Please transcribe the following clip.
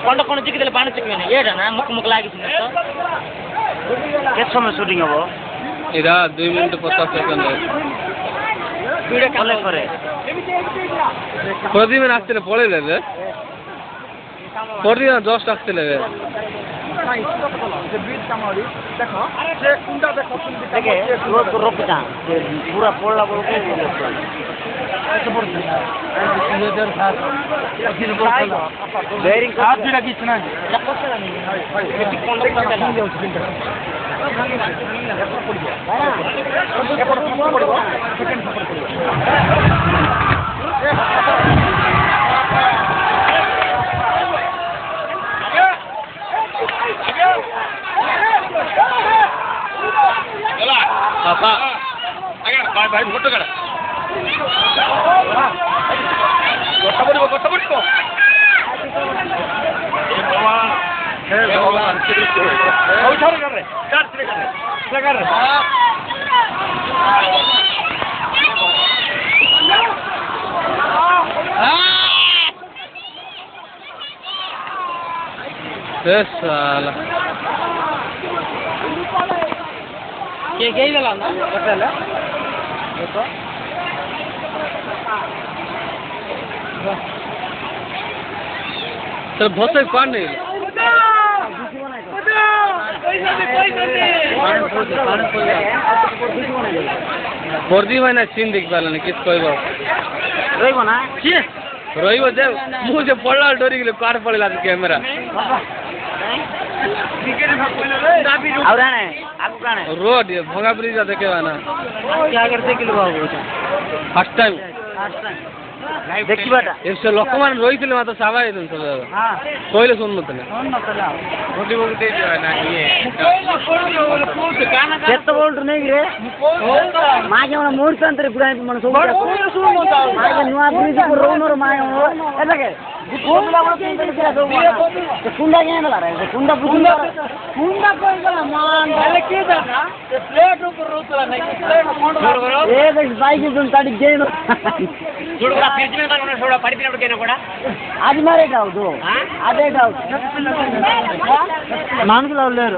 कंड कंड चिकी पानी चिकने ये ना मुख मुख लगी के समय शूटिंग हम इरा 2 मिनट 50 सेकंड वीडियो कॉल करे प्रदीप आसते पड़े प्रदीप जस्ट आसते रोकता पूरा पड़ला भाई फोटो करा ये गई वाला ना पहले देखो सर बहुत से पान नहीं प्रदीप भाई ना सीन देख पाला नहीं किस कोई बात रोइबो ना रोइबो जे मुझे पड़ला डरी गेले कार पड़ला कैमरा और आने आपको कहां है रोड ये भंगा ब्रिज देखेवा ना क्या करते किलो बाबू फर्स्ट टाइम देखी बेटा ಎಷ್ಟು ಲೋಕಮಾನ ರೋಹಿತಲೆ ಮಾತ್ರ ಸಾವಾ ಇದೆ ಅಂತ ಹಾ ಕೊಯ್ಲೆ ಸುನ್ನತಲೆ ರೋಟಿ ಹೋಗುತ್ತೆ ನನಗೆ ಎತ್ತ ಬೋಲ್ಡ್ರು ನೀಗ್ರೆ ಮಾಗೆ ಅವನ ಮೂರ್ತ ಅಂತ ಇಬ್ರಾಹಿಂ ಮನ ಸೋ ಮಾಗೆ ನುವಾ ಬ್ರಿಜ್ को रोनर मागे एलाके कुंडा ಏನು ಲಾರ ಕುಂಡಾ ಕುಂಡಾ कोई गला मान पहले के जाना प्लेट ऊपर रोतला नहीं प्लेट मोड़ ए देख बाइक जोन ताड़ी गेन जोड़ का फ्रिज में का थोड़ा पड़ी पिन के ना आज मारे डाउ दो अदे डाउ मानस लाव लेर